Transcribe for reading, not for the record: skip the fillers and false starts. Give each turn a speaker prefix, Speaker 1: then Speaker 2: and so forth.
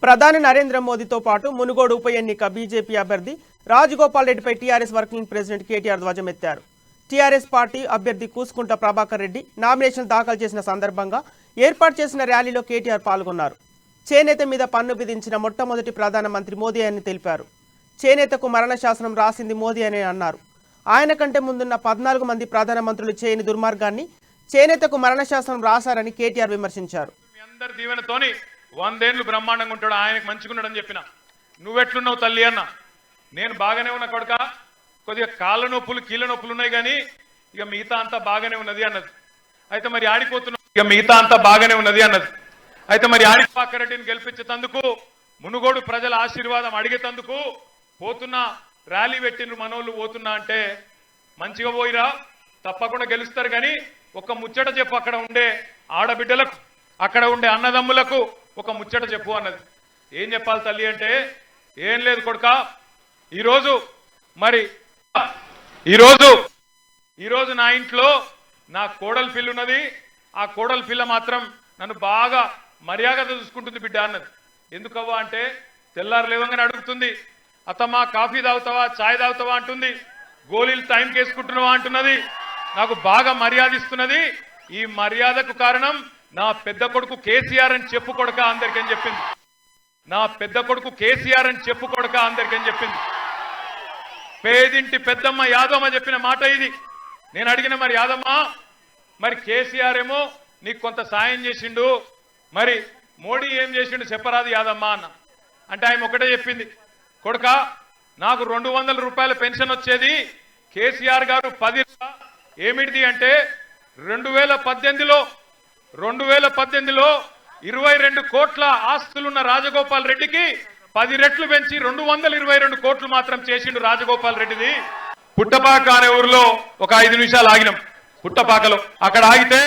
Speaker 1: ప్రధాని నరేంద్ర మోదీతో పాటు మునుగోడు ఉప ఎన్నిక బీజేపీ అభ్యర్థి రాజగోపాల్ రెడ్డిపై టీఆర్ఎస్ వర్కింగ్ ప్రెసిడెంట్ కేటీఆర్ ధ్వజమెత్తారు. టీఆర్ఎస్ పార్టీ అభ్యర్థి కూసుకుంట ప్రభాకర్ రెడ్డి నామినేషన్ దాఖలు చేసిన సందర్భంగా ఏర్పాటు చేసిన ర్యాలీలో కేటీఆర్ పాల్గొన్నారు. చేనేత మీద పన్ను విధించిన మొట్టమొదటి ప్రధానమంత్రి మోదీ అని తెలిపారు. చేనేతకు మరణ శాసనం రాసింది మోదీ అని అన్నారు. ఆయన కంటే ముందున్న 14 మంది ప్రధానమంత్రులు చేయని దుర్మార్గాన్ని చేనేతకు మరణ శాసనం రాశారని కేటీఆర్ విమర్శించారు.
Speaker 2: మీ అందరి దీవెనతోని 100 ఏళ్ళు బ్రహ్మాండంగా ఉంటాడు, ఆయనకు మంచిగున్నాడని చెప్పిన. నువ్వెట్లున్నావు తల్లి అన్న? నేను బాగానే ఉన్నా కొడుక, కొద్దిగా కాళ్ళ నొప్పులు కీళ్ళ నొప్పులు ఉన్నాయి కానీ ఇక మిగతా అంతా బాగానే ఉన్నది అన్నది. అయితే మరి ఆడిపోతున్నావు, ఇక మిగతా అంతా బాగానే ఉన్నది అన్నది. అయితే మరి ప్రభాకర్ గెలిపించేందుకు మునుగోడు ప్రజల ఆశీర్వాదం అడిగేందుకు పోతున్నా, ర్యాలీ పెట్టిండ్రు మనోళ్ళు పోతున్నా అంటే మంచిగా పోయిరా, తప్పకుండా గెలుస్తారు. కానీ ఒక ముచ్చట చెప్పు, అక్కడ ఉండే ఆడబిడ్డలకు, అక్కడ ఉండే అన్నదమ్ములకు ఒక ముచ్చట చెప్పు అన్నది. ఏం చెప్పాలి తల్లి అంటే, ఏం లేదు కొడుక, ఈరోజు నా ఇంట్లో నా కోడలి పిల్ల ఉన్నది. ఆ కోడలి పిల్ల మాత్రం నన్ను బాగా మర్యాద చూసుకుంటుంది బిడ్డ అన్నది. ఎందుకవ్వా అంటే, తెల్లారు లేవగానే అడుగుతుంది, అత్తమ్మా కాఫీ తాగుతావా, ఛాయ్ తాగుతావా అంటుంది, గోళీలు టైంకి వేసుకుంటున్నావా అంటున్నది, నాకు బాగా మర్యాద ఇస్తున్నది. ఈ మర్యాదకు కారణం నా పెద్ద కొడుకు కేసీఆర్ అని చెప్పు కొడుక అందరికీ అని చెప్పింది. నా పెద్ద కొడుకు కేసీఆర్ అని చెప్పు కొడుక అందరికీ అని చెప్పింది. పేదింటి పెద్దమ్మ యాదమ్మ చెప్పిన మాట ఇది. నేను అడిగిన, మరి యాదమ్మ, మరి కేసీఆర్ ఏమో నీకు కొంత సాయం చేసిండు, మరి మోడీ ఏం చేసిండు చెప్పరాదు యాదమ్మ అన్న. అంటే ఆయన ఒకటే చెప్పింది, కొడుక నాకు 200 రూపాయల పెన్షన్ వచ్చేది, కేసీఆర్ గారు 10 ఏమిటిది అంటే 2018లో 22 కోట్ల ఆస్తులున్న రాజగోపాల్ రెడ్డికి 10 రెట్లు పెంచి 222 కోట్లు మాత్రం చేసిండు రాజగోపాల్ రెడ్డిది. పుట్టపాక అనే ఊరిలో ఒక 5 నిమిషాలు ఆగినాం. పుట్టపాకలో అక్కడ ఆగితే